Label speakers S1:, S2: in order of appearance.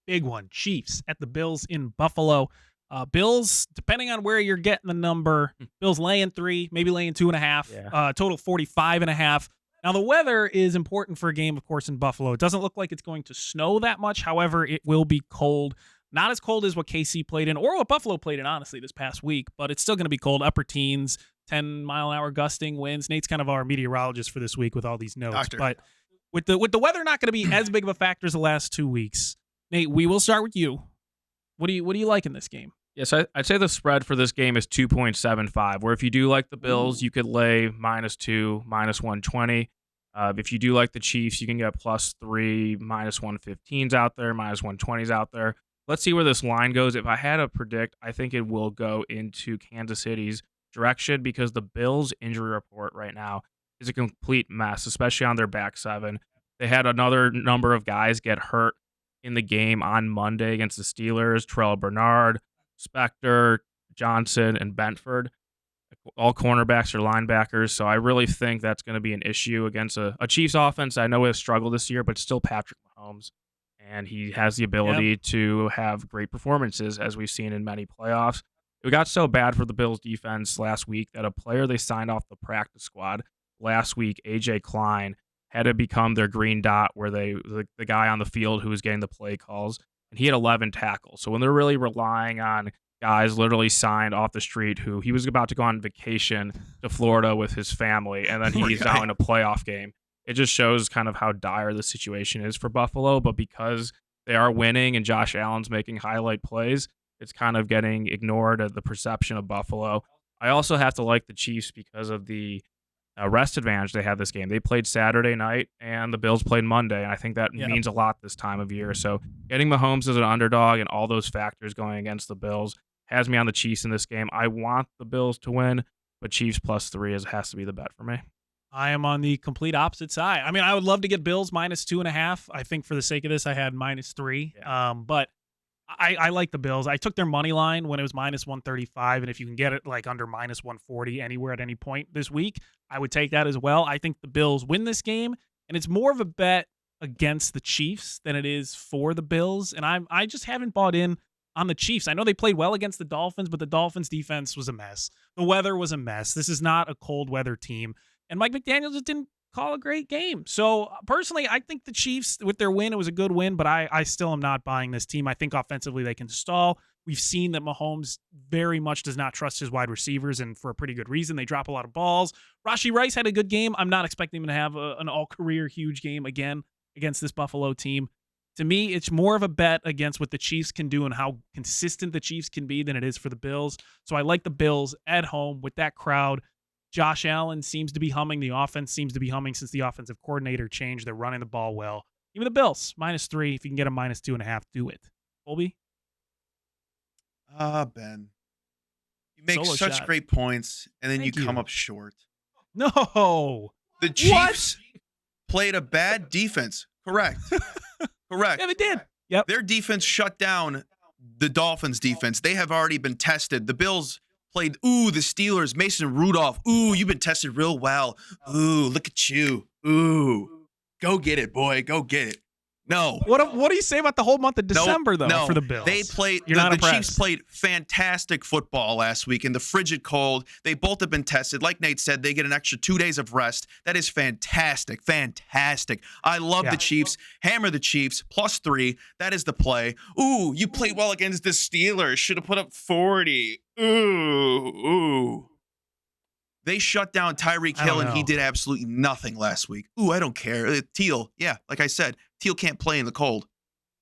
S1: big one. Chiefs at the Bills in Buffalo. Bills, depending on where you're getting the number, Bills laying 3, maybe laying 2.5, total 45.5. Now, the weather is important for a game, of course, in Buffalo. It doesn't look like it's going to snow that much. However, it will be cold. Not as cold as what KC played in or what Buffalo played in, honestly, this past week, but it's still going to be cold. Upper teens, 10-mile-an-hour gusting winds. Nate's kind of our meteorologist for this week with all these notes.
S2: Doctor.
S1: But with the weather not going to be as big of a factor as the last 2 weeks, Nate, we will start with you. What do you like in this game?
S3: Yes, I'd say the spread for this game is 2.75, where if you do like the Bills, you could lay -2, -120. If you do like the Chiefs, you can get +3, -115s out there, -120s out there. Let's see where this line goes. If I had to predict, I think it will go into Kansas City's direction because the Bills' injury report right now is a complete mess, especially on their back seven. They had another number of guys get hurt in the game on Monday against the Steelers. Terrell Bernard, Spector, Johnson, and Benford. All cornerbacks or linebackers, so I really think that's going to be an issue against a Chiefs offense. I know has struggled this year, but still Patrick Mahomes, and he has the ability to have great performances, as we've seen in many playoffs. It got so bad for the Bills defense last week that a player they signed off the practice squad last week, A.J. Klein, had to become their green dot where the guy on the field who was getting the play calls, and he had 11 tackles. So when they're really relying on guys literally signed off the street who he was about to go on vacation to Florida with his family, and then he's now in a playoff game, it just shows kind of how dire the situation is for Buffalo. But because they are winning and Josh Allen's making highlight plays, it's kind of getting ignored at the perception of Buffalo. I also have to like the Chiefs because of the rest advantage they had this game. They played Saturday night, and the Bills played Monday, and I think that means a lot this time of year. So getting Mahomes as an underdog and all those factors going against the Bills has me on the Chiefs in this game. I want the Bills to win, but Chiefs +3 has to be the bet for me.
S1: I am on the complete opposite side. I mean, I would love to get Bills -2.5. I think for the sake of this, I had -3. But I like the Bills. I took their money line when it was -135, and if you can get it like under -140 anywhere at any point this week, I would take that as well. I think the Bills win this game, and it's more of a bet against the Chiefs than it is for the Bills, and I just haven't bought in on the Chiefs. I know they played well against the Dolphins, but the Dolphins' defense was a mess. The weather was a mess. This is not a cold weather team, and Mike McDaniel just didn't call a great game. So personally, I think the Chiefs, with their win, it was a good win, but I still am not buying this team. I think offensively they can stall. We've seen that Mahomes very much does not trust his wide receivers, and for a pretty good reason. They drop a lot of balls. Rashee Rice had a good game. I'm not expecting him to have an all-career huge game again against this Buffalo team. To me, it's more of a bet against what the Chiefs can do and how consistent the Chiefs can be than it is for the Bills. So I like the Bills at home with that crowd. Josh Allen seems to be humming. The offense seems to be humming since the offensive coordinator changed. They're running the ball well. Even the Bills, -3. If you can get a -2.5, do it. Colby?
S2: Ben. You make
S1: Solo
S2: such
S1: shot.
S2: great points, and then
S1: Thank
S2: you come
S1: you.
S2: up short.
S1: No.
S2: The Chiefs played a bad defense. Correct. Correct.
S1: Yeah, they did. Yep.
S2: Their defense shut down the Dolphins' defense. They have already been tested. The Bills played, the Steelers, Mason Rudolph. You've been tested real well. Look at you. Go get it, boy. Go get it. No.
S1: What do you say about the whole month of December, though, for the Bills?
S2: They played,
S1: You're not
S2: the
S1: impressed.
S2: Chiefs played fantastic football last week in the frigid cold. They both have been tested. Like Nate said, they get an extra 2 days of rest. That is fantastic. Fantastic. I love the Chiefs. Hammer the Chiefs. +3. That is the play. You played well against the Steelers. Should have put up 40. They shut down Tyreek Hill, and he did absolutely nothing last week. I don't care. Teal, like I said, Teal can't play in the cold.